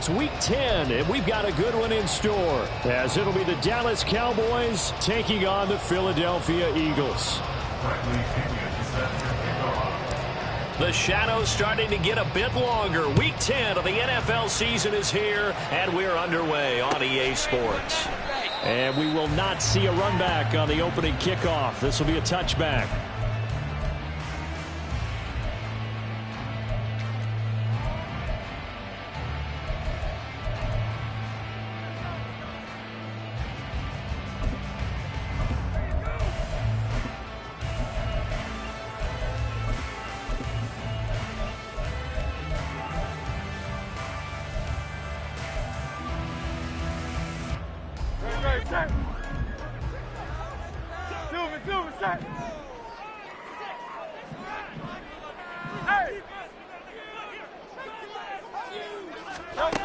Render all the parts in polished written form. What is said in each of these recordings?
It's Week 10, and we've got a good one in store, as it'll be the Dallas Cowboys taking on the Philadelphia Eagles. The shadow's starting to get a bit longer. Week 10 of the NFL season is here, and we're underway on EA Sports. And we will not see a run back on the opening kickoff. This will be a touchback.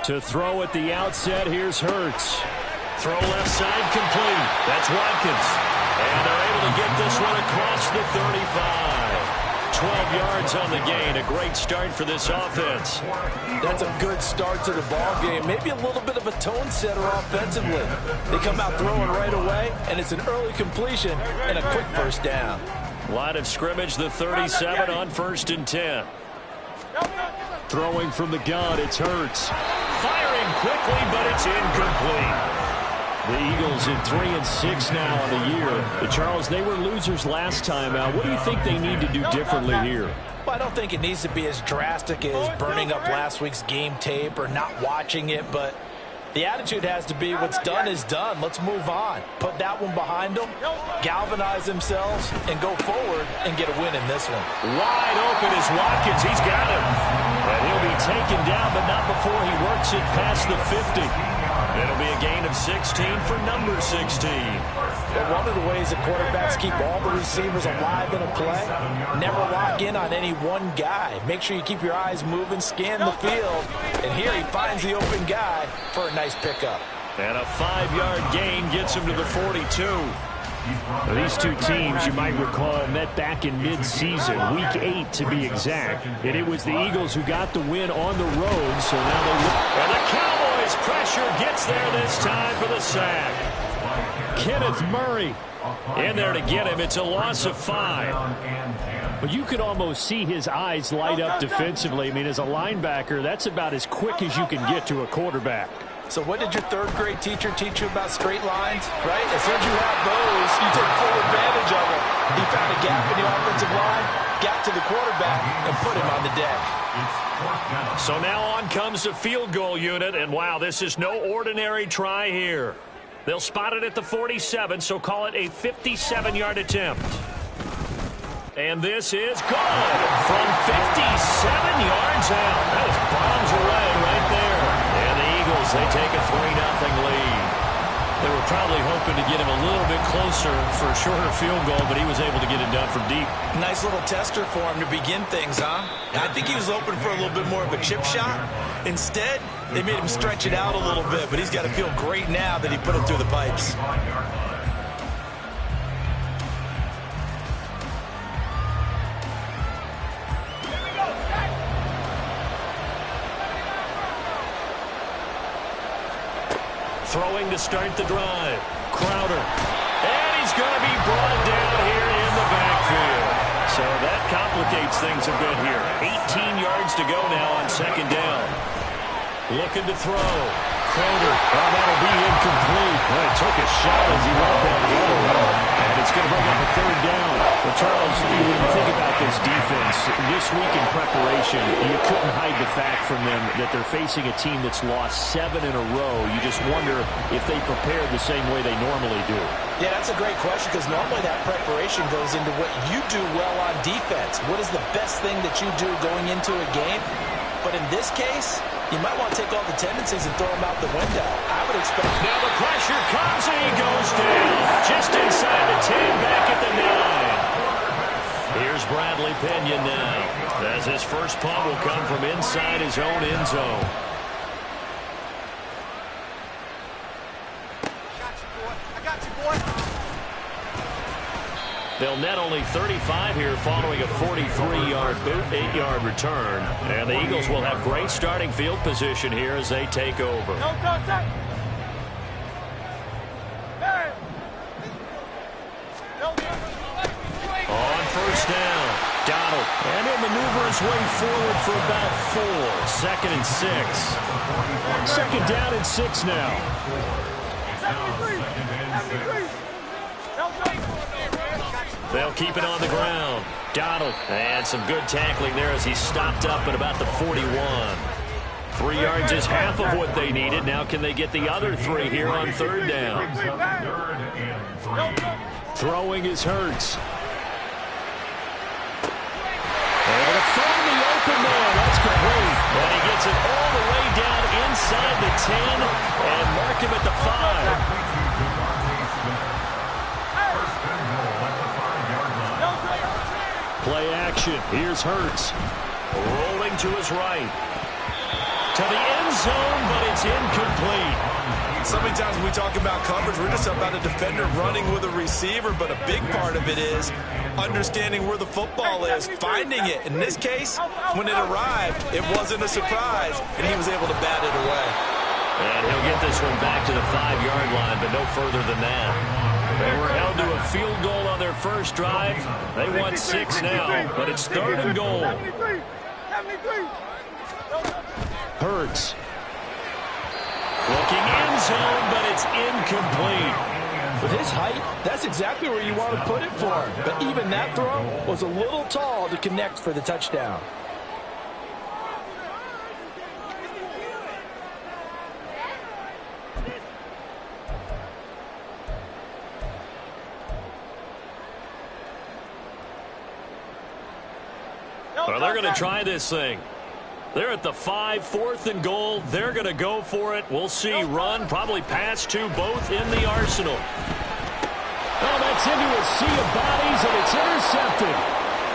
To throw at the outset, here's Hurts. Throw left side complete. That's Watkins. And they're able to get this one across the 35. 12 yards on the gain. A great start for this offense. That's a good start to the ball game. Maybe a little bit of a tone setter offensively. They come out throwing right away, and it's an early completion and a quick first down. Line of scrimmage, the 37 on 1st and 10. Throwing from the gun, it's Hurts. Firing quickly, but it's incomplete. The Eagles at 3-6 now on the year. Charles, they were losers last time out. What do you think they need to do differently here? Well, I don't think it needs to be as drastic as burning up last week's game tape or not watching it, but the attitude has to be what's done is done. Let's move on. Put that one behind them, galvanize themselves, and go forward and get a win in this one. Wide open is Watkins. He's got him. And he'll be taken down, but not before he works it past the 50. It'll be a gain of 16 for number 16. But one of the ways that quarterbacks keep all the receivers alive in a play, never lock in on any one guy. Make sure you keep your eyes moving, scan the field, and here he finds the open guy for a nice pickup. And a 5-yard gain gets him to the 42. These two teams, you might recall, met back in mid-season, Week 8 to be exact. And it was the Eagles who got the win on the road, so now they look. And the Cowboys' pressure gets there this time for the sack. Kenneth Murray in there to get him. It's a loss of 5. But you could almost see his eyes light up defensively. I mean, as a linebacker, that's about as quick as you can get to a quarterback. So what did your third-grade teacher teach you about straight lines, right? As soon as you have those, you take full advantage of them. He found a gap in the offensive line, got to the quarterback, and put him on the deck. So now on comes the field goal unit, and wow, this is no ordinary try here. They'll spot it at the 47, so call it a 57-yard attempt. And this is good from 57 yards out. That is bombs away right there. And the Eagles, they take a 3-0 lead. They were probably hoping to get him a little bit closer for a shorter field goal, but he was able to get it done from deep. Nice little tester for him to begin things, huh? I think he was hoping for a little bit more of a chip shot. Instead, they made him stretch it out a little bit, but he's got to feel great now that he put it through the pipes. Throwing to start the drive. Crowder. And he's going to be brought down here in the backfield. So that complicates things a bit here. 18 yards to go now on 2nd down. Looking to throw. Crowder. Oh, that'll be incomplete. Well, he took a shot as he let that go. And it's going to bring up a 3rd down. Well, Charles, when you think about this defense, this week in preparation, you couldn't hide the fact from them that they're facing a team that's lost 7 in a row. You just wonder if they prepared the same way they normally do. Yeah, that's a great question because normally that preparation goes into what you do well on defense. What is the best thing that you do going into a game? But in this case, you might want to take all the tendencies and throw them out the window. I would expect. Now the pressure comes and he goes down. Just inside the 10, back at the 9. Here's Bradley Pinion now, as his first punt will come from inside his own end zone. They'll net only 35 here following a 43-yard boot, 8-yard return. And the Eagles will have great starting field position here as they take over. On first down, Donald. And he'll maneuver his way forward for about 4. 2nd and 6. 2nd down and 6 now. They'll keep it on the ground. Donald. And some good tackling there as he stopped up at about the 41. 3 yards is half of what they needed. Now can they get the other 3 here on 3rd down? Throwing is Hurts. Able to find the open man. That's complete. And he gets it all the way down inside the 10 and mark him at the 5. Play action. Here's Hurts. Rolling to his right. To the end zone, but it's incomplete. So many times when we talk about coverage, we're just about a defender running with a receiver, but a big part of it is understanding where the football is, finding it. In this case, when it arrived, it wasn't a surprise, and he was able to bat it away. And he'll get this one back to the 5-yard line, but no further than that. They were held to a field goal on their first drive. They want 6 now, but it's 3rd and goal. Hurts. Looking end zone, but it's incomplete. With his height, that's exactly where you want to put it for him. But even that throw was a little tall to connect for the touchdown. Well, they're going to try this thing. They're at the 5, 4th and goal. They're going to go for it. We'll see. Run, probably pass to both in the arsenal. Oh, that's into a sea of bodies, and it's intercepted.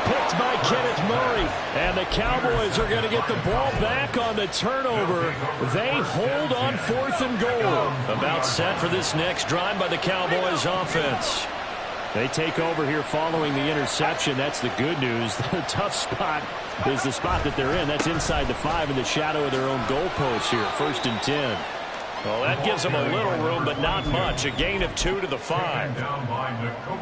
Picked by Kenneth Murray. And the Cowboys are going to get the ball back on the turnover. They hold on 4th and goal. About set for this next drive by the Cowboys offense. They take over here following the interception. That's the good news. The tough spot is the spot that they're in. That's inside the 5 in the shadow of their own goalpost here. 1st and 10. Well, that gives them a little room, but not much. A gain of 2 to the 5.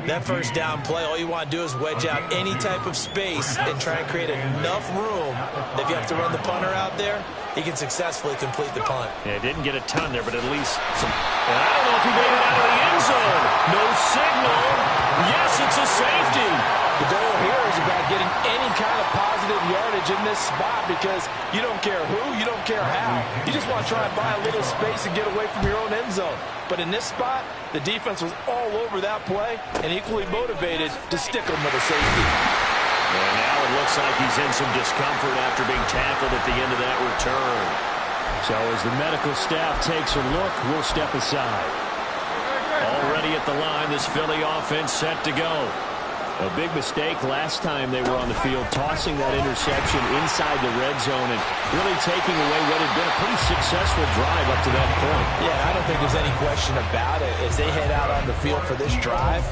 That first down play, all you want to do is wedge out any type of space and try and create enough room. If you have to run the punter out there, he can successfully complete the punt. Yeah, didn't get a ton there, but at least some. And I don't know if he made it out of the end zone. No signal. Yes, it's a safety. The goal here is about getting any kind of positive yardage in this spot because you don't care who, you don't care how. You just want to try and buy a little space and get away from your own end zone. But in this spot, the defense was all over that play and equally motivated to stick them with a safety. And now it looks like he's in some discomfort after being tackled at the end of that return. So as the medical staff takes a look, we'll step aside. Already at the line, this Philly offense set to go. A big mistake last time they were on the field, tossing that interception inside the red zone and really taking away what had been a pretty successful drive up to that point. Yeah, I don't think there's any question about it. As they head out on the field for this drive,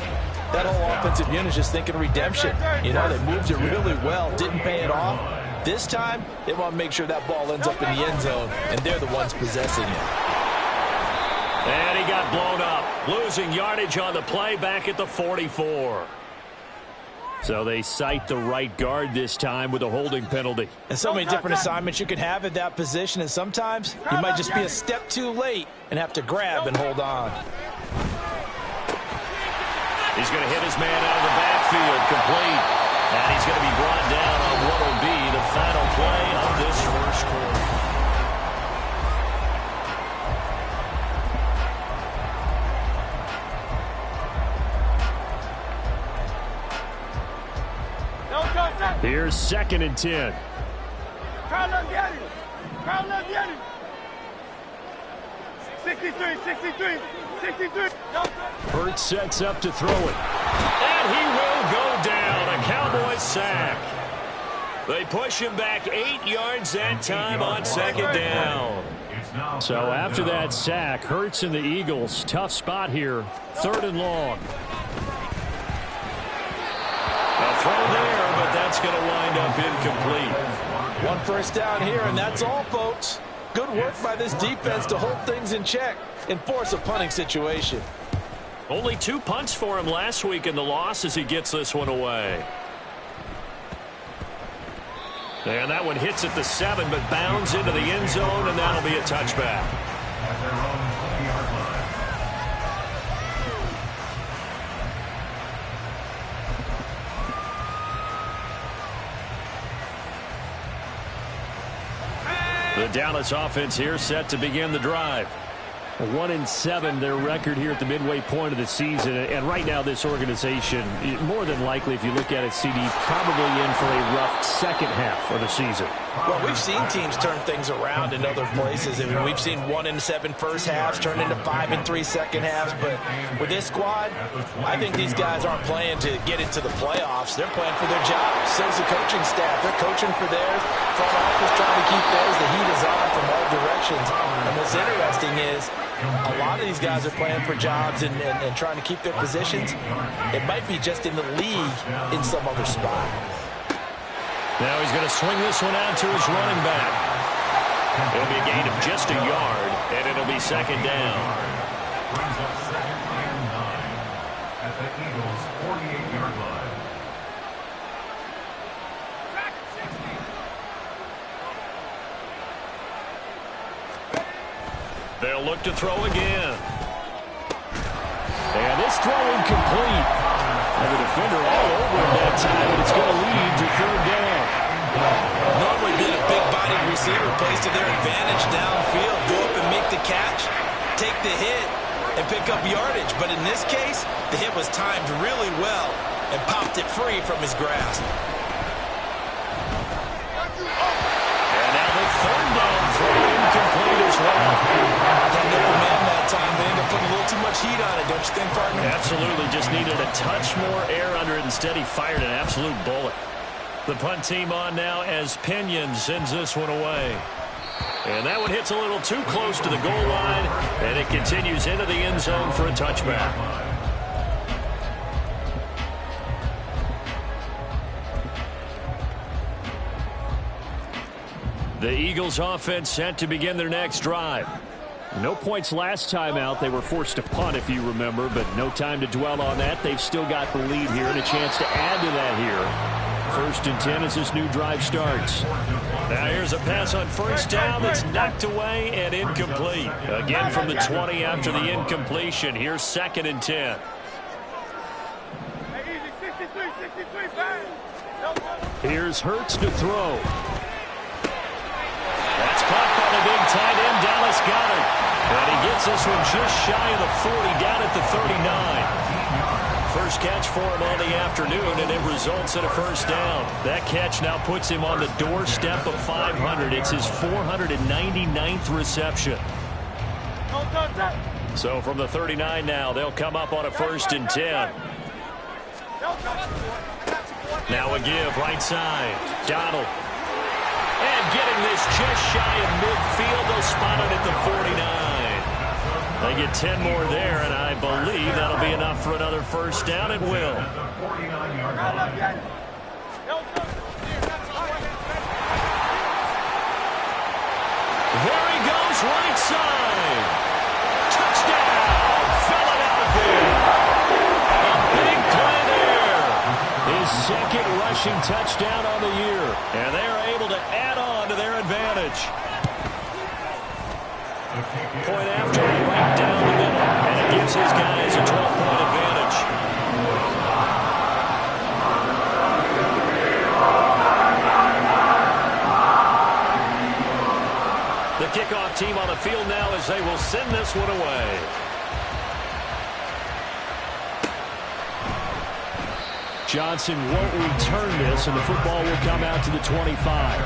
that whole offensive unit is just thinking redemption. You know, they moved it really well, didn't pay it off. This time, they want to make sure that ball ends up in the end zone, and they're the ones possessing it. And he got blown up, losing yardage on the play back at the 44. So they cite the right guard this time with a holding penalty. And so many different assignments you can have at that position, and sometimes you might just be a step too late and have to grab and hold on. He's going to hit his man out of the backfield, complete. And he's going to be brought down on what will be the final play of this first quarter. Here's 2nd and 10. Carl 63. Hurts sets up to throw it. And he will go down. A Cowboys sack. They push him back 8 yards that time on 2nd down. So after that sack, Hurts and the Eagles, tough spot here. 3rd and long. that's going to wind up incomplete. One first down here, and that's all, folks. Good work by this defense to hold things in check and force a punting situation. Only 2 punts for him last week in the loss as he gets this one away. And that one hits at the 7, but bounds into the end zone, and that'll be a touchback. The Dallas offense here set to begin the drive. 1-7 their record here at the midway point of the season, and right now this organization, more than likely, if you look at it, CD, probably in for a rough second half of the season. Well, we've seen teams turn things around in other places. I mean, we've seen 1-7 first halves turn into 5-3 second halves, but with this squad, I think these guys aren't playing to get into the playoffs. They're playing for their jobs. So's the coaching staff. They're coaching for theirs. Front office trying to keep theirs. The heat is on from all directions. And what's interesting is a lot of these guys are playing for jobs and trying to keep their positions. It might be just in the league in some other spot. Now he's going to swing this one out to his running back. It'll be a gain of just a yard, and it'll be second down. At the Eagles' 48-yard line. They'll look to throw again. And this throw incomplete. And the defender all over him that time, and it's going to lead to third down. Normally being a big-bodied receiver plays to their advantage downfield. Go up and make the catch, take the hit, and pick up yardage. But in this case, the hit was timed really well and popped it free from his grasp. And now the third down throw incomplete as well. That nickel man that time, they ended up putting a little too much heat on it, don't you think, partner? Absolutely, just needed a touch more air under it. Instead, he fired an absolute bullet. The punt team on now as Pinion sends this one away. And that one hits a little too close to the goal line, and it continues into the end zone for a touchback. The Eagles offense set to begin their next drive. No points last time out. They were forced to punt, if you remember, but no time to dwell on that. They've still got the lead here and a chance to add to that here. 1st and 10 as this new drive starts. Now here's a pass on first down that's knocked away and incomplete. Again from the 20 after the incompletion. Here's 2nd and 10. Here's Hurts to throw. That's caught by the big tight end, Dallas Goedert. And he gets this one just shy of the 40, down at the 39. First catch for him on the afternoon, and it results in a first down. That catch now puts him on the doorstep of 500. It's his 499th reception. So from the 39 now, they'll come up on a 1st and 10. Now a give right side. Donald. And getting this just shy of midfield. They'll spot it at the 49. They get 10 more there, and I believe that'll be enough for another first down. It will. There he goes, right side. Touchdown, Philadelphia. A big play there. His 2nd rushing touchdown on the year. And they are able to add on to their advantage. Point after, right down the middle. And it gives his guys a 12-point advantage. The kickoff team on the field now as they will send this one away. Johnson won't return this, and the football will come out to the 25.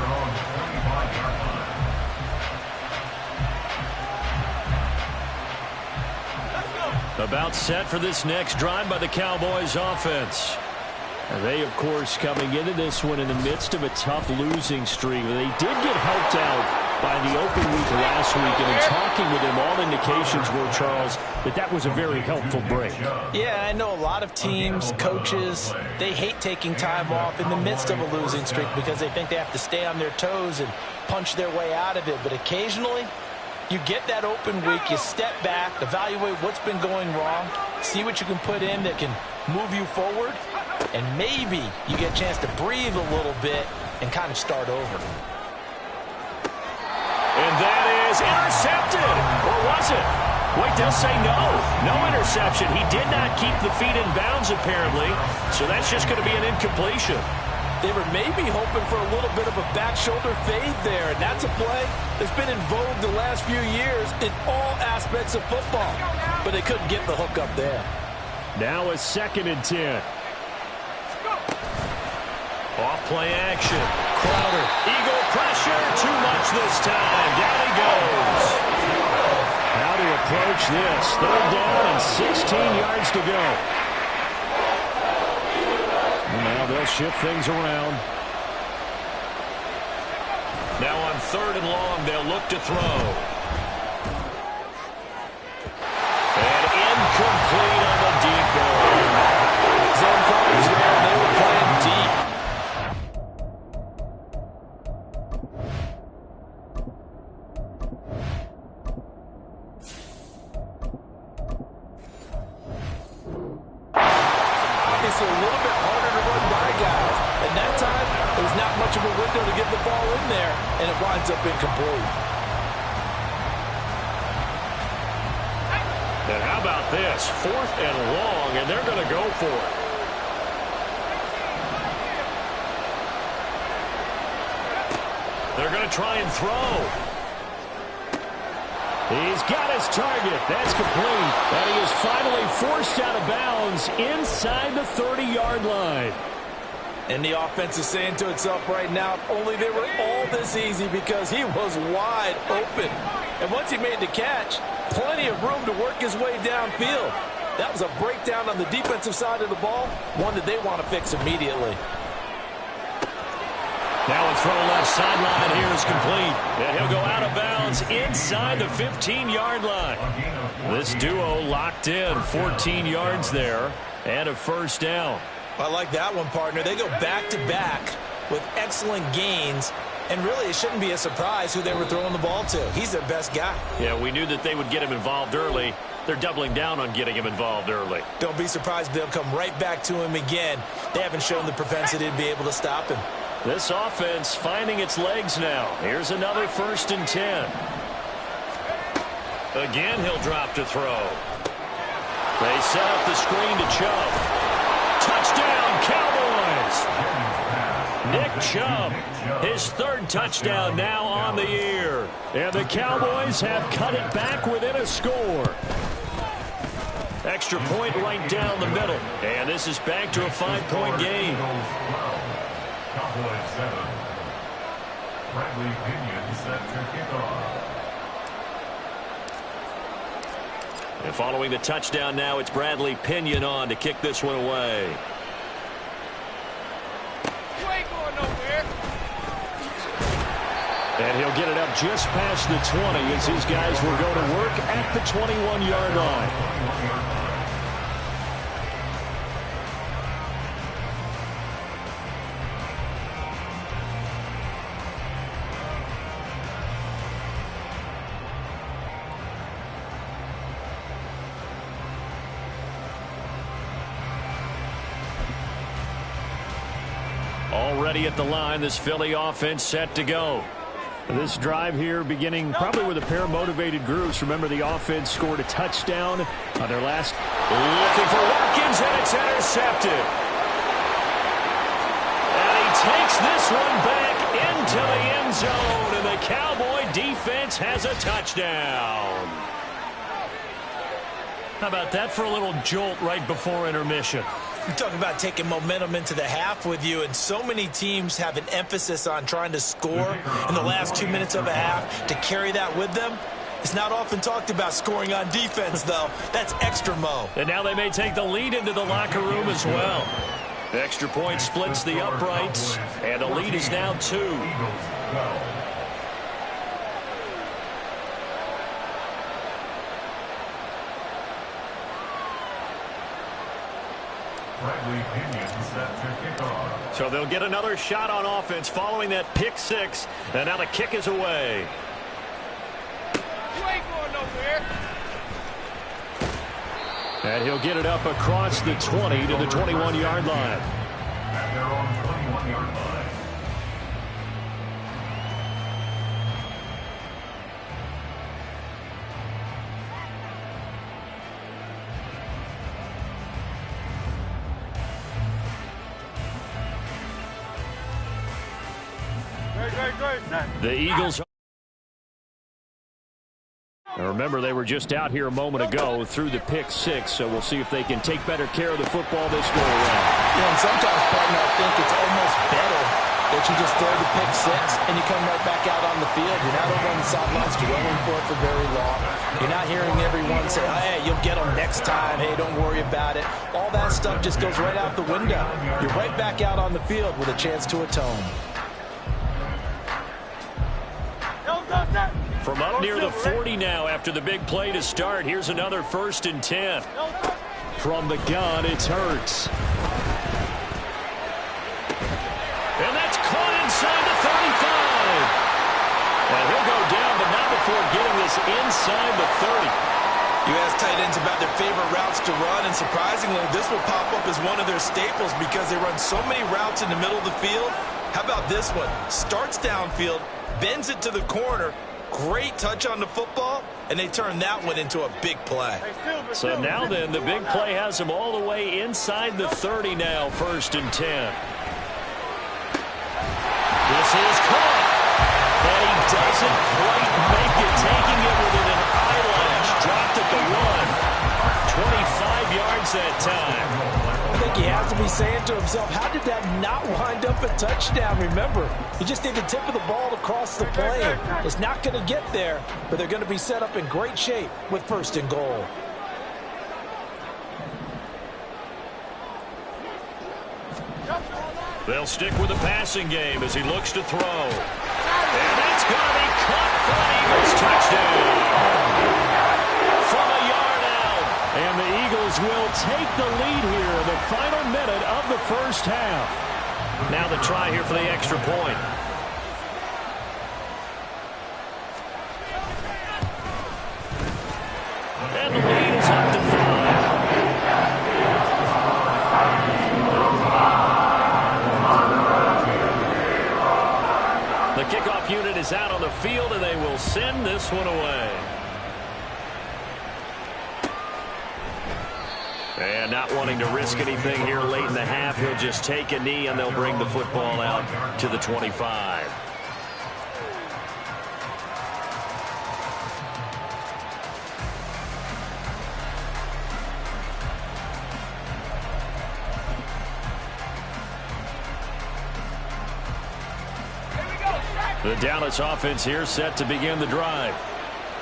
About set for this next drive by the Cowboys offense. And they, of course, coming into this one in the midst of a tough losing streak. They did get helped out by the open week last week, and in talking with him, all indications were, Charles, that was a very helpful break. Yeah, I know a lot of teams, coaches, they hate taking time off in the midst of a losing streak because they think they have to stay on their toes and punch their way out of it. But occasionally, you get that open week, you step back, evaluate what's been going wrong, see what you can put in that can move you forward, and maybe you get a chance to breathe a little bit and kind of start over. And that is intercepted. Or was it? Wait, they'll say no. No interception. He did not keep the feet in bounds, apparently. So that's just going to be an incompletion. They were maybe hoping for a little bit of a back shoulder fade there. And that's a play that's been in vogue the last few years in all aspects of football. But they couldn't get the hook up there. Now a 2nd and 10. Off play action. Crowder. Eagle pressure. Too much this time. Down he goes. How to approach this. 3rd down and 16 yards to go. Now they'll shift things around. Now on 3rd and long, they'll look to throw. And incomplete on the deep ball. Zone coverage there. They were playing deep. It's a little bit harder to run by guys. And that time, there's not much of a window to get the ball in there, and it winds up incomplete. And how about this? 4th and long, and they're going to go for it. They're going to try and throw. He's got his target. That's complete. And he is finally forced out of bounds inside the 30-yard line. And the offense is saying to itself right now, if only they were all this easy because he was wide open. And once he made the catch, plenty of room to work his way downfield. That was a breakdown on the defensive side of the ball, one that they want to fix immediately. Now a throw left sideline here is complete. And he'll go out of bounds inside the 15-yard line. This duo locked in, 14 yards there, and a 1st down. I like that one, partner. They go back-to-back with excellent gains, and really it shouldn't be a surprise who they were throwing the ball to. He's their best guy. Yeah, we knew that they would get him involved early. They're doubling down on getting him involved early. Don't be surprised if they'll come right back to him again. They haven't shown the propensity to be able to stop him. This offense finding its legs now. Here's another 1st and 10. Again, he'll drop to throw. They set up the screen to Chubb. Touchdown, Cowboys! Nick Chubb, his 3rd touchdown now on the year. And the Cowboys have cut it back within a score. Extra point right down the middle. And this is back to a 5-point game. Cowboys 7. Bradley Pinion set to kick off. And following the touchdown now, it's Bradley Pinion on to kick this one away. You ain't going nowhere. And he'll get it up just past the 20 as his guys will go to work at the 21-yard line. Already at the line, this Philly offense set to go. This drive here beginning probably with a pair of motivated groups. Remember, the offense scored a touchdown on their last. Looking for Watkins, and it's intercepted. And he takes this one back into the end zone, and the Cowboy defense has a touchdown. How about that for a little jolt right before intermission? You're talking about taking momentum into the half with you, and so many teams have an emphasis on trying to score in the last 2 minutes of a half to carry that with them. It's not often talked about scoring on defense, though. That's extra mo. And now they may take the lead into the locker room as well. The extra point splits the uprights, and the lead is now 2. Bradley Pinion set to kick off. So they'll get another shot on offense following that pick six. And now the kick is away. You ain't going nowhere. And he'll get it up across the 20 to the 21-yard line. At their own 21-yard line. The Eagles. Remember, they were just out here a moment ago through the pick six, so we'll see if they can take better care of the football this way around. Yeah, and sometimes, partner, I think it's almost better that you just throw the pick six and you come right back out on the field. You're not over on the sidelines dwelling for it for very long. You're not hearing everyone say, oh, hey, you'll get them next time. Hey, don't worry about it. All that stuff just goes right out the window. You're right back out on the field with a chance to atone. From up near the 40 now after the big play to start. Here's another 1st and 10. From the gun, it's Hurts. And that's caught inside the 35. And he'll go down, but not before getting this inside the 30. You ask tight ends about their favorite routes to run, and surprisingly, this will pop up as one of their staples because they run so many routes in the middle of the field. How about this one? Starts downfield, bends it to the corner, great touch on the football, and they turn that one into a big play. So now then, the big play has them all the way inside the 30 now, 1st and 10. This is caught, and he doesn't quite make it, taking it within an eyelash, dropped at the 1. 25 yards that time. I think he has to be saying to himself, how did that not wind up a touchdown? Remember, you just need the tip of the ball to cross the plane. It's not going to get there, but they're going to be set up in great shape with 1st and goal. They'll stick with the passing game as he looks to throw. And that's going to be caught for an Eagles touchdown. From a yard out. And the Eagles will take the lead here in the final minute of the first half. Now the try here for the extra point. And the lead is up to 5. The kickoff unit is out on the field, and they will send this one away. And not wanting to risk anything here late in the half, he'll just take a knee, and they'll bring the football out to the 25. The Dallas offense here set to begin the drive.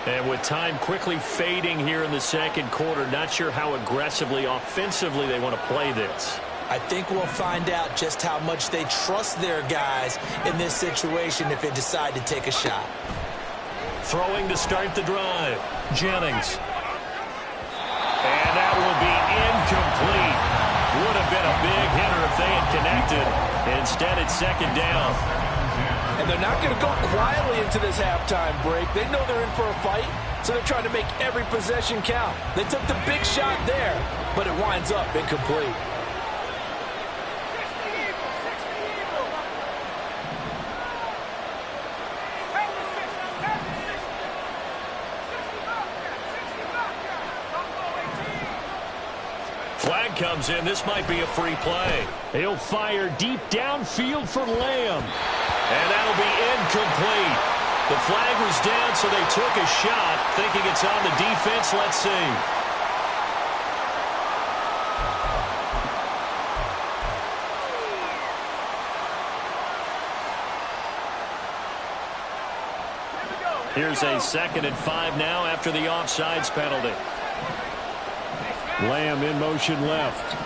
And with time quickly fading here in the second quarter, not sure how aggressively, offensively they want to play this. I think we'll find out just how much they trust their guys in this situation if they decide to take a shot. Throwing to start the drive. Jennings. And that will be incomplete. Would have been a big hitter if they had connected. Instead, it's 2nd down. And they're not going to go quietly into this halftime break. They know they're in for a fight, so they're trying to make every possession count. They took the big shot there, but it winds up incomplete. Flag comes in. This might be a free play. He'll fire deep downfield for Lamb. And that'll be incomplete. The flag was down, so they took a shot, thinking it's on the defense. Let's see. Here's a 2nd and 5 now after the offsides penalty. Lamb in motion left.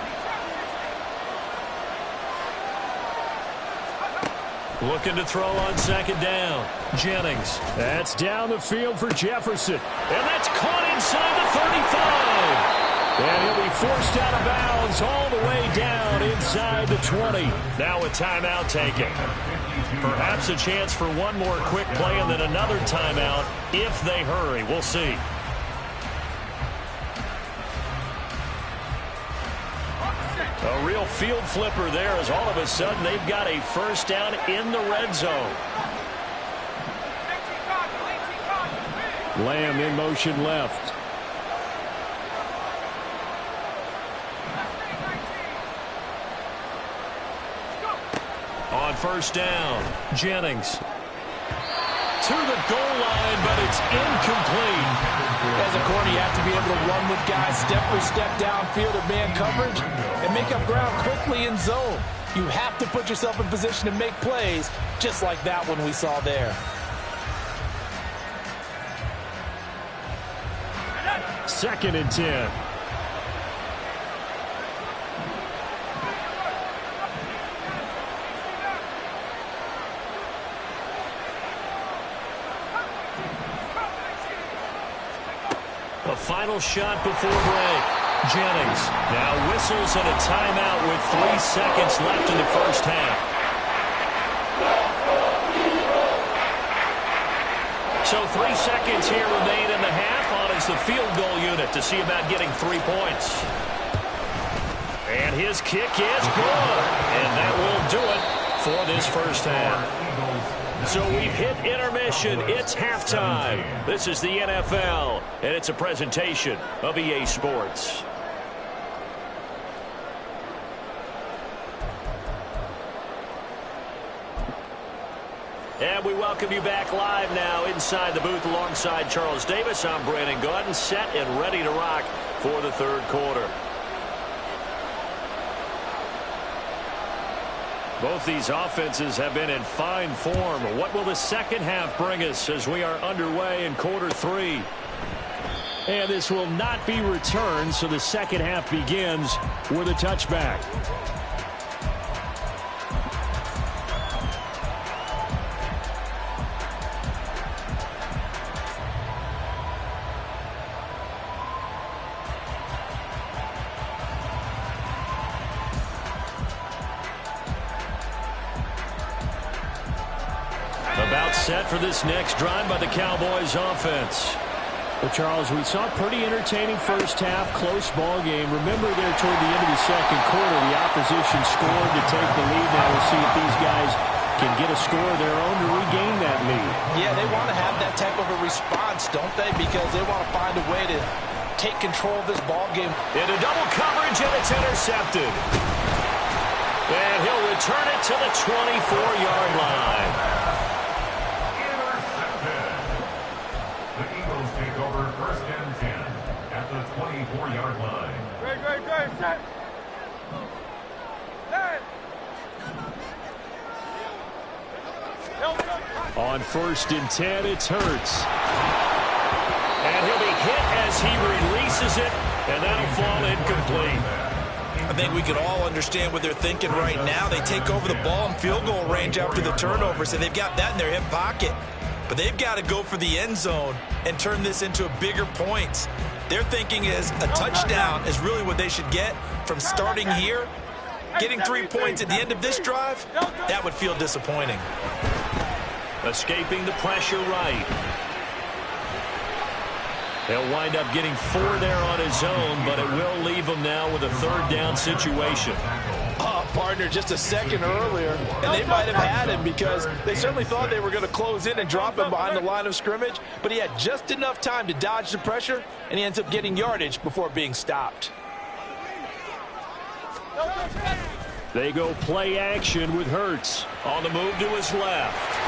Looking to throw on 2nd down. Jennings. That's down the field for Jefferson. And that's caught inside the 35. And he'll be forced out of bounds all the way down inside the 20. Now a timeout taken. Perhaps a chance for one more quick play and then another timeout if they hurry. We'll see. A real field flipper there as all of a sudden they've got a first down in the red zone. Lamb in motion left. On first down, Jennings to the goal line, but it's incomplete. As a corner, you have to be able to run with guys step for step downfield or man coverage and make up ground quickly in zone. You have to put yourself in position to make plays, just like that one we saw there. Second and 10. A final shot before break. Jennings now whistles at a timeout with 3 seconds left in the first half. So 3 seconds here remain in the half. On is the field goal unit to see about getting 3 points. And his kick is good. And that will do it for this first half. So we've hit intermission. It's halftime. This is the NFL, and it's a presentation of EA Sports. And we welcome you back live now inside the booth alongside Charles Davis. I'm Brandon Gaudin, set and ready to rock for the third quarter. Both these offenses have been in fine form. What will the second half bring us as we are underway in quarter 3? And this will not be returned, so the second half begins with a touchback. About set for this next drive by the Cowboys offense. Well, Charles, we saw a pretty entertaining first half, close ball game. Remember there toward the end of the second quarter, the opposition scored to take the lead. Now we'll see if these guys can get a score of their own to regain that lead. Yeah, they want to have that type of a response, don't they? Because they want to find a way to take control of this ball game. Into double coverage, and it's intercepted. And he'll return it to the 24-yard line. First and 10 at the 24-yard line. Great, set. On first and 10, it's Hurts. And he'll be hit as he releases it, and that'll fall incomplete. I think we can all understand what they're thinking right now. They take over the ball in field goal range after the turnover, so they've got that in their hip pocket. But they've got to go for the end zone and turn this into a bigger points. Their thinking is a touchdown is really what they should get from starting here. Getting 3 points at the end of this drive, that would feel disappointing. Escaping the pressure right. He'll wind up getting 4 there on his own, but it will leave him now with a third down situation. Partner just a second earlier, and they might have had him because they certainly thought they were going to close in and drop him behind the line of scrimmage, but he had just enough time to dodge the pressure, and he ends up getting yardage before being stopped. They go play action with Hurts. On the move to his left.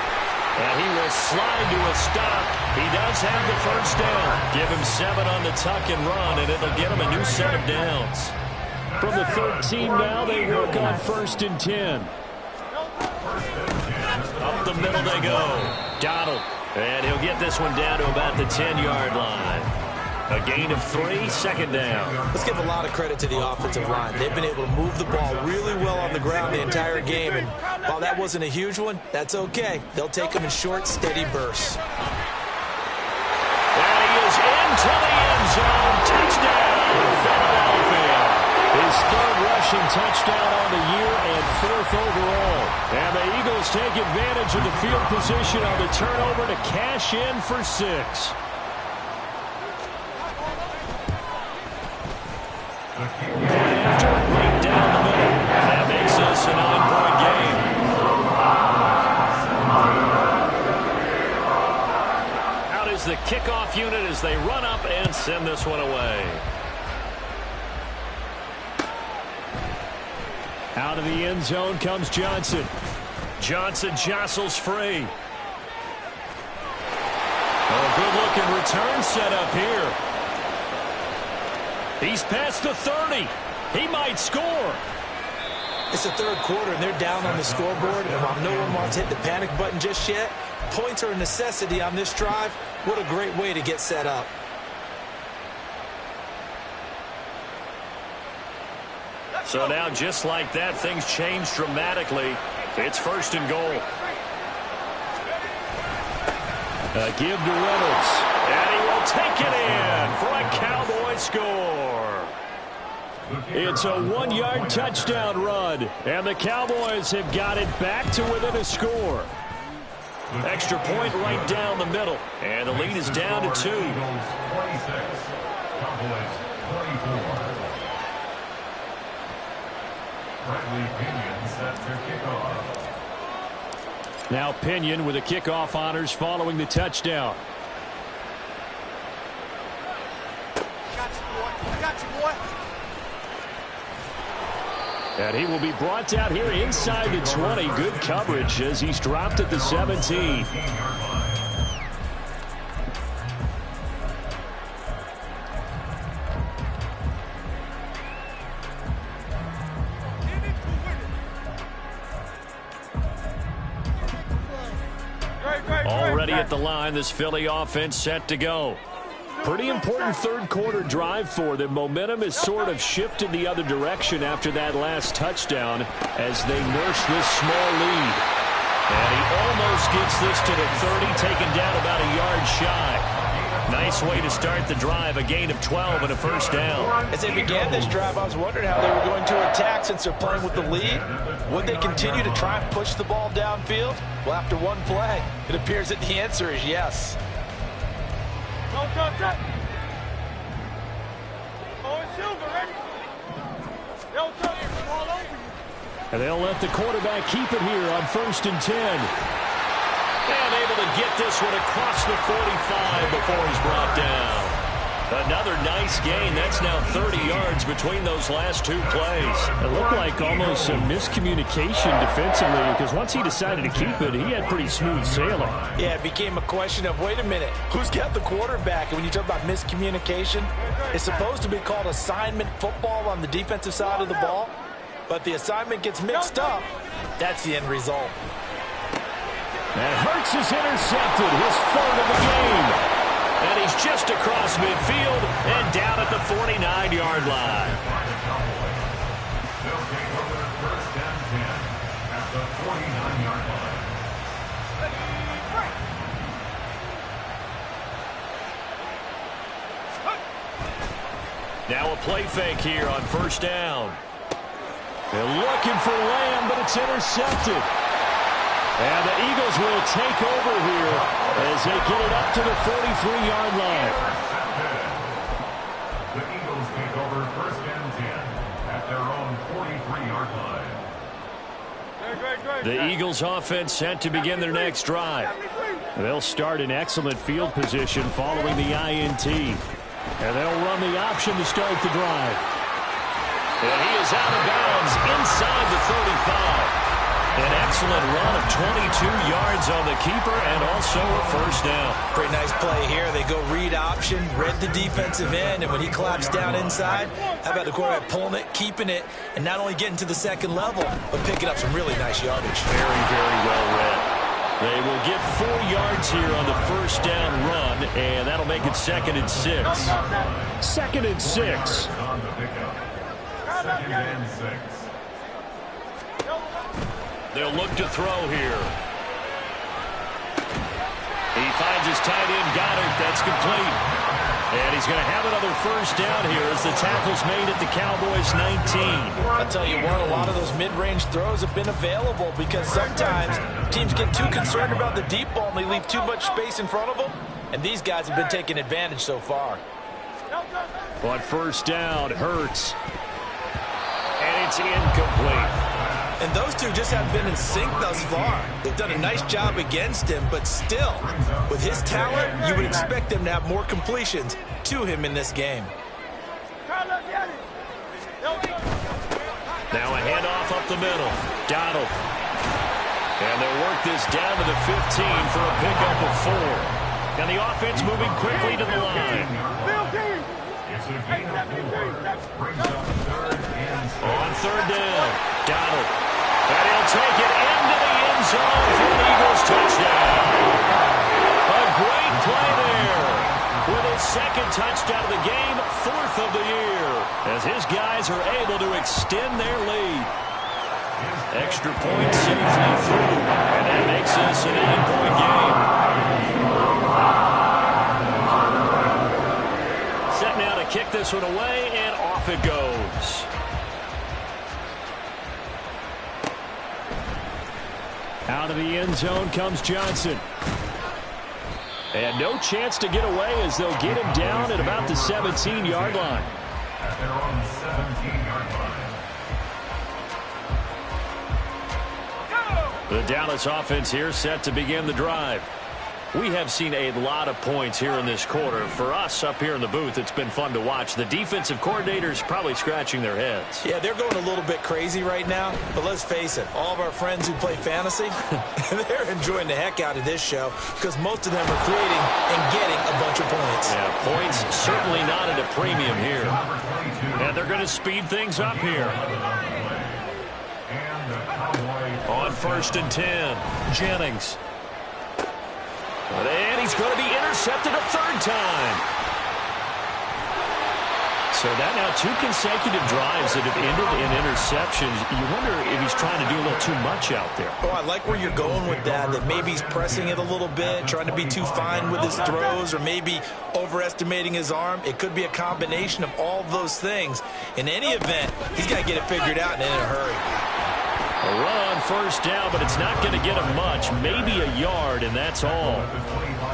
And he will slide to a stop. He does have the first down. Give him 7 on the tuck and run, and it'll get him a new set of downs. From the 13 now, they work on first and 10. Up the middle they go. Donald. And he'll get this one down to about the 10-yard line. A gain of 3, second down. Let's give a lot of credit to the offensive line. They've been able to move the ball really well on the ground the entire game. And while that wasn't a huge one, that's okay. They'll take them in short, steady bursts. And he is into the end zone. Touchdown, Philadelphia. rushing touchdown on the year and 4th overall. And the Eagles take advantage of the field position on the turnover to cash in for 6. After right down the middle. That makes this a 9-point game. Out is the kickoff unit as they run up and send this one away. Out of the end zone comes Johnson. Johnson jostles free. Oh, good-looking return set up here. He's past the 30. He might score. It's the 3rd quarter, and they're down on the scoreboard. And while no one wants to hit the panic button just yet, points are a necessity on this drive. What a great way to get set up. So now, just like that, things change dramatically. It's 1st and goal. A give to Reynolds. And he will take it in for a Cowboy score. It's a 1-yard touchdown run. And the Cowboys have got it back to within a score. Extra point right down the middle. And the lead is down to 2. Eagles 26, Cowboys 24. Bradley Pinion set to kickoff. Now Pinion with the kickoff honors following the touchdown. Got you, boy. And he will be brought down here inside the 20. Good coverage as he's dropped at the 17. Already at the line, this Philly offense set to go. Pretty important 3rd quarter drive for them. Momentum has sort of shifted the other direction after that last touchdown as they nurse this small lead. And he almost gets this to the 30, taken down about a yard shy. Nice way to start the drive, a gain of 12 and a 1st down. As they began this drive, I was wondering how they were going to attack since they're playing with the lead. Would they continue to try and push the ball downfield? Well, after one play, it appears that the answer is yes. And they'll let the quarterback keep it here on 1st and 10. And able to get this one across the 45 before he's brought down. Another nice gain. That's now 30 yards between those last 2 plays. It looked like almost some miscommunication defensively because once he decided to keep it, he had pretty smooth sailing. Yeah, it became a question of, wait a minute, who's got the quarterback? And when you talk about miscommunication, it's supposed to be called assignment football on the defensive side of the ball. But the assignment gets mixed up. That's the end result. And Hurts is intercepted, his 3rd of the game. And he's just across midfield and down at the 49-yard line. They'll take over 1st and 10 at the 49-yard line. Now a play fake here on 1st down. They're looking for Lamb, but it's intercepted. And the Eagles will take over here as they get it up to the 43-yard line. The Eagles take over 1st and 10 at their own 43-yard line. The Eagles offense set to begin their next drive. They'll start in excellent field position following the INT. And they'll run the option to start the drive. And he is out of bounds inside the 35. An excellent run of 22 yards on the keeper and also a 1st down. Pretty nice play here. They go read option, read the defensive end, and when he collapsed down inside, how about the quarterback pulling it, keeping it, and not only getting to the 2nd level, but picking up some really nice yardage. Very, very well read. They will get 4 yards here on the 1st down run, and that'll make it 2nd and 6. 2nd and 6. On the pickup. 2nd and 6. They'll look to throw here. He finds his tight end, Goddard. That's complete. And he's going to have another first down here as the tackle's made at the Cowboys' 19. I'll tell you what, a lot of those mid-range throws have been available because sometimes teams get too concerned about the deep ball and they leave too much space in front of them. And these guys have been taking advantage so far. On first down, Hurts. And it's incomplete. And those two just haven't been in sync thus far. They've done a nice job against him, but still, with his talent, you would expect them to have more completions to him in this game. Now a handoff up the middle. Donald. And they'll work this down to the 15 for a pickup of 4. And the offense moving quickly to the line. On third down, Donald. And he'll take it into the end zone for an Eagles touchdown. A great play there. With his second touchdown of the game, 4th of the year. As his guys are able to extend their lead. Extra point safely through. And that makes this an 8-point game. Set now to kick this one away, and off it goes. Out of the end zone comes Johnson. And no chance to get away as they'll get him down at about the 17-yard line. At their own 17-yard line. The Dallas offense here set to begin the drive. We have seen a lot of points here in this quarter. For us up here in the booth, it's been fun to watch. The defensive coordinators probably scratching their heads. Yeah, they're going a little bit crazy right now, but let's face it, all of our friends who play fantasy, they're enjoying the heck out of this show because most of them are creating and getting a bunch of points. Yeah, points certainly not at a premium here. And they're going to speed things up here. On 1st and 10, Jennings. And he's going to be intercepted a 3rd time. So that now 2 consecutive drives that have ended in interceptions. You wonder if he's trying to do a little too much out there. Oh, I like where you're going with that maybe he's pressing it a little bit, trying to be too fine with his throws, or maybe overestimating his arm. It could be a combination of all of those things. In any event, he's got to get it figured out and in a hurry. A run, first down, but it's not going to get him much. Maybe a yard, and that's all.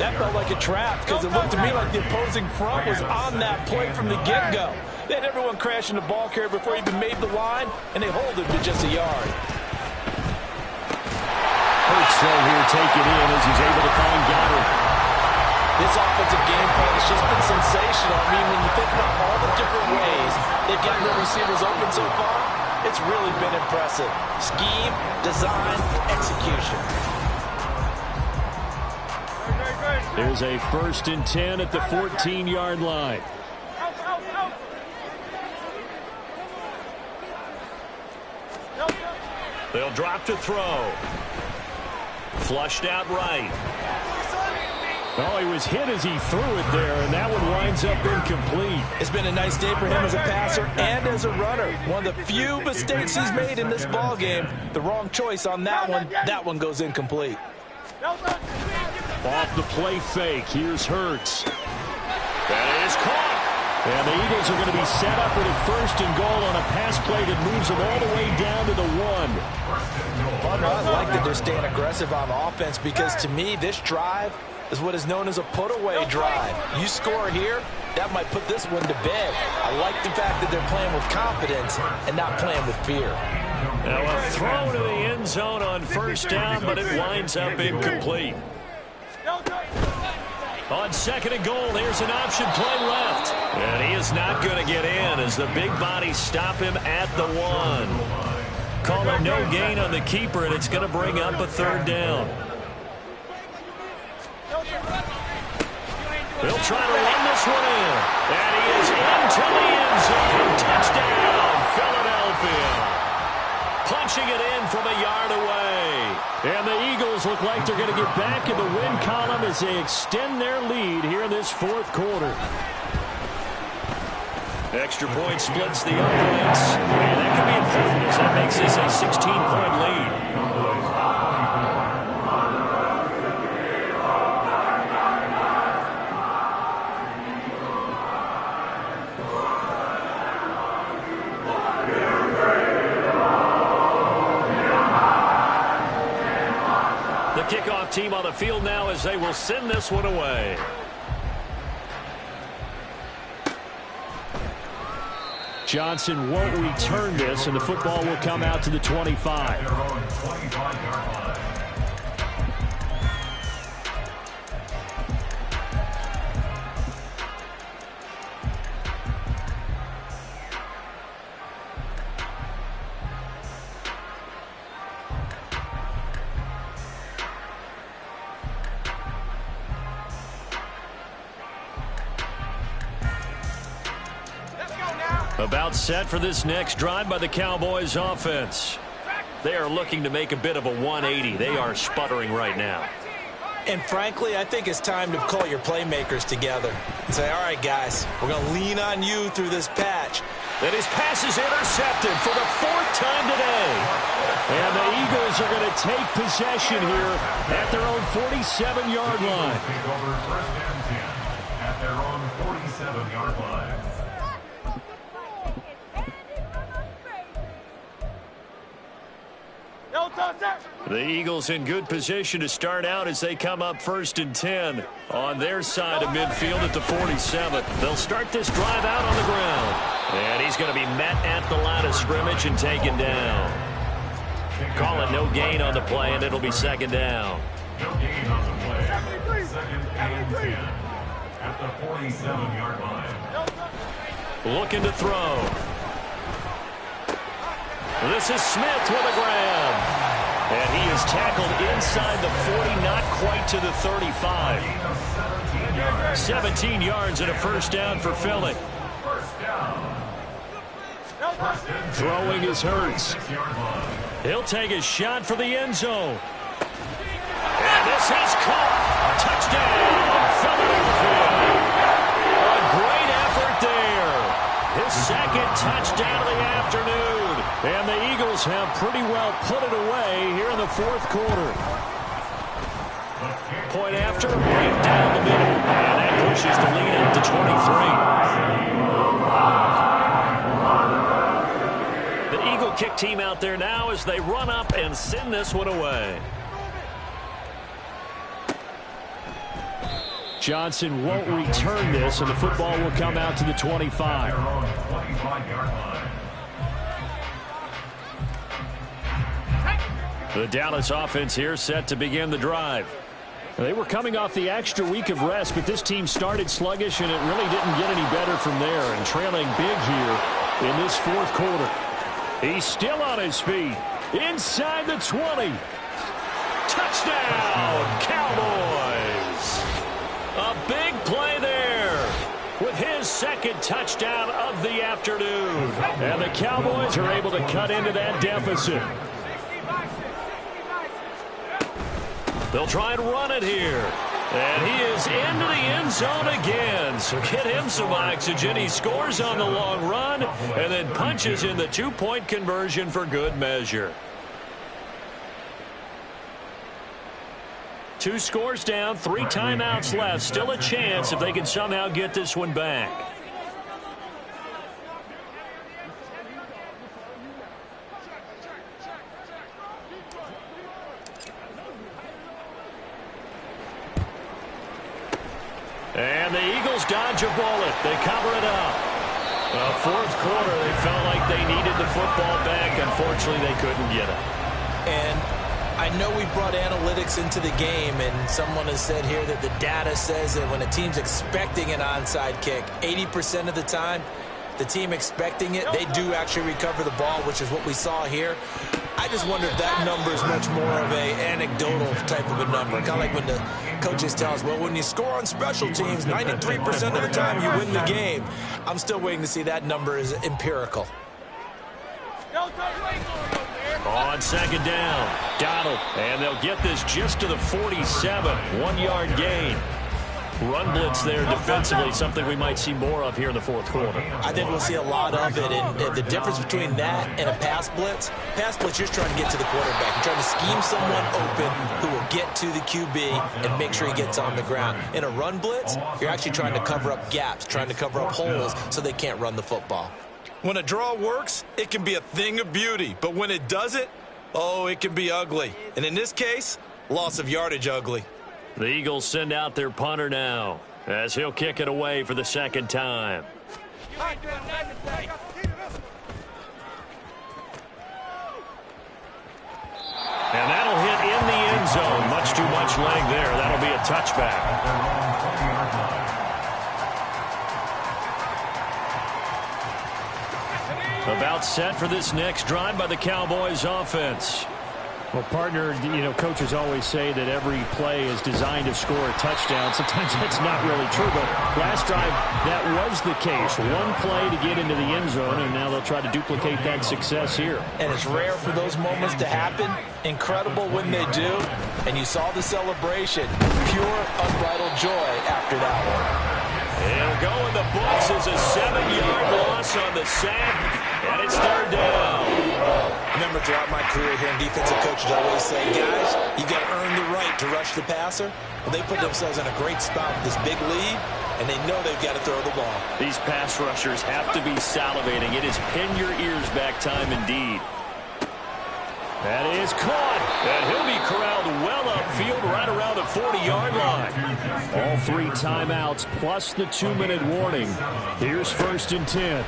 That felt like a trap because it looked to me like the opposing front was on that play from the get-go. They had everyone crashing the ball carrier before he even made the line, and they hold him to just a yard. Hurts slow here, take it in as he's able to find Goddard. This offensive game plan has just been sensational. I mean, when you think about all the different ways they've gotten their receivers open so far, it's really been impressive. Scheme, design, execution. There's a 1st and 10 at the 14-yard line. They'll drop to throw. Flushed out right. Oh, he was hit as he threw it there, and that one winds up incomplete. It's been a nice day for him as a passer and as a runner. One of the few mistakes he's made in this ball game. The wrong choice on that one. That one goes incomplete. Off the play fake. Here's Hurts. That is caught. And the Eagles are going to be set up with a 1st and goal on a pass play that moves them all the way down to the 1. I like that they're staying aggressive on offense because, to me, this drive is what is known as a put-away drive. You score here, that might put this one to bed. I like the fact that they're playing with confidence and not playing with fear. Now a throw to the end zone on 1st down, but it winds up incomplete. On 2nd and goal, there's an option play left. And he is not going to get in as the big bodies stop him at the 1. Call it no gain on the keeper, and it's going to bring up a 3rd down. They'll try to run this one in. And he is into the end zone. Touchdown, Philadelphia. Punching it in from a yard away. And the Eagles look like they're going to get back in the win column as they extend their lead here in this 4th quarter. Extra point splits the uprights. And that can be important as that makes this a 16-point lead. The kickoff team on the field now as they will send this one away. Johnson won't return this, and the football will come out to the 25. Their own 25-yard line. About set for this next drive by the Cowboys offense. They are looking to make a bit of a 180. They are sputtering right now. And frankly, I think it's time to call your playmakers together and say, all right, guys, we're going to lean on you through this patch. And his pass is intercepted for the 4th time today. And the Eagles are going to take possession here at their own 47-yard line. Take over 1st and 10 at their own 47-yard line. The Eagles in good position to start out as they come up 1st and 10 on their side of midfield at the 47. They'll start this drive out on the ground. And he's going to be met at the line of scrimmage and taken down. Call it no gain on the play, and it'll be 2nd down. No gain on the play. 2nd and 10 at the 47-yard line. Looking to throw. This is Smith with a grab. And he is tackled inside the 40, not quite to the 35. 17 yards and a 1st down for Philly. Throwing is Hurts. He'll take a shot for the end zone. And this is caught. Touchdown, Philadelphia. A great effort there. His 2nd touchdown of the afternoon. And the Eagles have pretty well put it away here in the 4th quarter. Point after, right down the middle. And that pushes the lead up to 23. The Eagle kick team out there now as they run up and send this one away. Johnson won't return this, and the football will come out to the 25. Their own 25-yard line. The Dallas offense here set to begin the drive. They were coming off the extra week of rest, but this team started sluggish, and it really didn't get any better from there, and trailing big here in this 4th quarter. He's still on his feet. Inside the 20. Touchdown, Cowboys. A big play there with his 2nd touchdown of the afternoon. And the Cowboys are able to cut into that deficit. They'll try and run it here. And he is into the end zone again. So get him some oxygen. He scores on the long run and then punches in the 2-point conversion for good measure. 2 scores down, 3 timeouts left. Still a chance if they can somehow get this one back. And the Eagles dodge a bullet. They cover it up. 4th quarter, they felt like they needed the football back. Unfortunately, they couldn't get it. And I know we brought analytics into the game, and someone has said here that the data says that when a team's expecting an onside kick, 80% of the time, the team expecting it, they do actually recover the ball, which is what we saw here. I just wonder if that number is much more of a anecdotal type of a number. Kind of like when the coaches tell us, well, when you score on special teams, 93% of the time you win the game. I'm still waiting to see that number is empirical. On 2nd down, Donald. And they'll get this just to the 47. 1-yard gain. Run blitz there defensively, something we might see more of here in the fourth quarter. I think we'll see a lot of it, and the difference between that and a pass blitz, you're trying to get to the quarterback. You're trying to scheme someone open who will get to the QB and make sure he gets on the ground. In a run blitz, you're actually trying to cover up gaps, trying to cover up holes so they can't run the football. When a draw works, it can be a thing of beauty, but when it doesn't, oh, it can be ugly. And in this case, loss of yardage ugly. The Eagles send out their punter now as he'll kick it away for the second time. And that'll hit in the end zone. Much too much leg there. That'll be a touchback. About set for this next drive by the Cowboys offense. Well, partner, coaches always say that every play is designed to score a touchdown. Sometimes that's not really true, but last drive, that was the case. One play to get into the end zone, and now they'll try to duplicate that success here. And it's rare for those moments to happen. Incredible when they do. And you saw the celebration. Pure, unbridled joy after that one. It'll go in the books as a 7-yard loss on the sack, and it's third down. Remember, throughout my career here in defensive coaches always say, guys, you got to earn the right to rush the passer. Well, they put themselves in a great spot with this big lead, and they know they've got to throw the ball. These pass rushers have to be salivating. It is pin your ears back time indeed. That is caught, and he'll be corralled well upfield right around the 40-yard line. All 3 timeouts plus the 2-minute warning. Here's 1st and 10.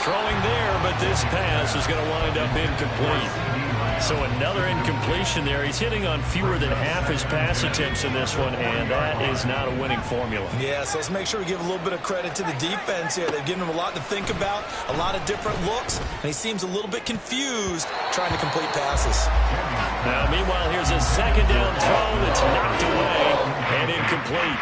Throwing there, but this pass is going to wind up incomplete. So another incompletion there. He's hitting on fewer than half his pass attempts in this one, and that is not a winning formula. Yeah, so let's make sure we give a little bit of credit to the defense here. They've given him a lot to think about, a lot of different looks, and he seems a little bit confused trying to complete passes. Now, meanwhile, here's a second down throw that's knocked away and incomplete.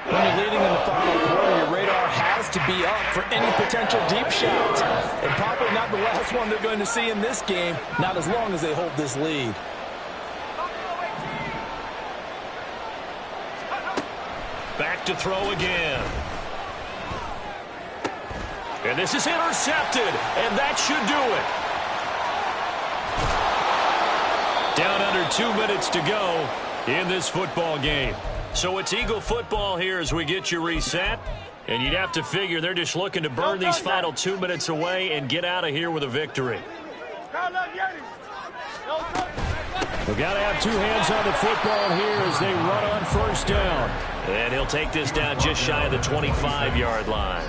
When you're leading in the final quarter, your radar has to be up for any potential deep shots. And probably not the last one they're going to see in this game, not as long as they hold this lead. Back to throw again. And this is intercepted, and that should do it. Down under 2 minutes to go in this football game. So it's Eagle football here as we get you reset. And you'd have to figure they're just looking to burn these final 2 minutes away and get out of here with a victory. We've got to have 2 hands on the football here as they run on 1st down. And he'll take this down just shy of the 25-yard line.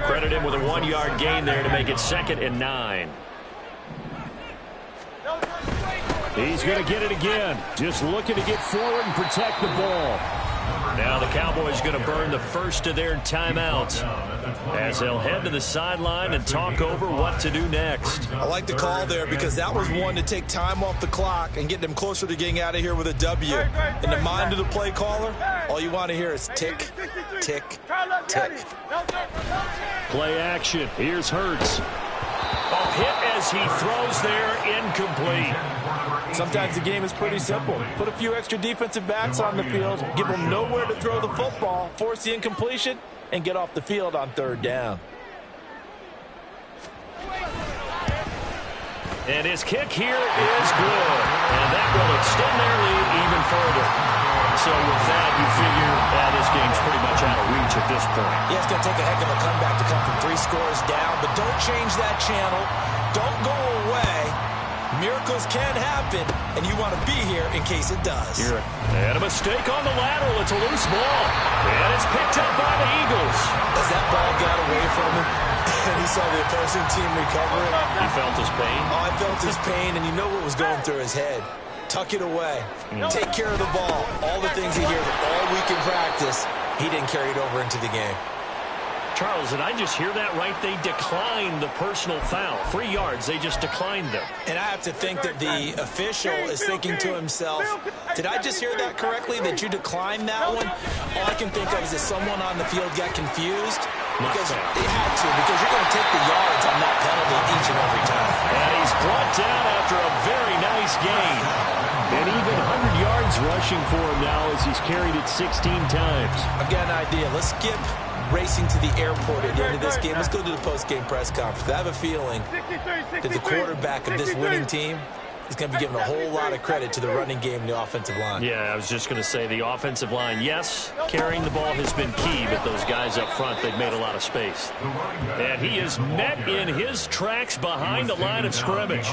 Credit him with a 1-yard gain there to make it 2nd and 9. He's going to get it again. Just looking to get forward and protect the ball. Now the Cowboys going to burn the first of their timeouts as they'll head to the sideline and talk over what to do next. I like the call there because that was one to take time off the clock and get them closer to getting out of here with a W. In the mind of the play caller, all you want to hear is tick, tick, tick. Play action. Here's Hurts. A hit as he throws there, incomplete. Sometimes the game is pretty simple. Put a few extra defensive backs on the field, give them nowhere to throw the football, force the incompletion, and get off the field on 3rd down. And his kick here is good. And that will extend their lead even further. So with that, you figure this game's pretty much out of reach at this point. Yeah, it's going to take a heck of a comeback to come from 3 scores down, but don't change that channel. Don't go away. Miracles can happen, and you want to be here in case it does. And a mistake on the lateral. It's a loose ball. And it's picked up by the Eagles. As that ball got away from him, and he saw the opposing team recover it. He felt his pain? Oh, I felt his pain, and you know what was going through his head. Tuck it away. Take care of the ball. All the things he hears all week in practice, he didn't carry it over into the game. Charles, did I just hear that right? They declined the personal foul. 3 yards, they just declined them. And I have to think that the official is thinking to himself, did I just hear that correctly, that you declined that one? All I can think of is that someone on the field got confused. Because they had to, because you're going to take the yards on that penalty each and every time. And he's brought down after a very nice gain. And even 100 yards yards rushing for him now as he's carried it 16 times. I've got an idea. Let's skip racing to the airport at the end of this game. Let's go to the post-game press conference. I have a feeling that the quarterback of this winning team is going to be giving a whole lot of credit to the running game and the offensive line. Yeah, I was just going to say the offensive line, yes, carrying the ball has been key, but those guys up front, they've made a lot of space. And he is met in his tracks behind the line of scrimmage.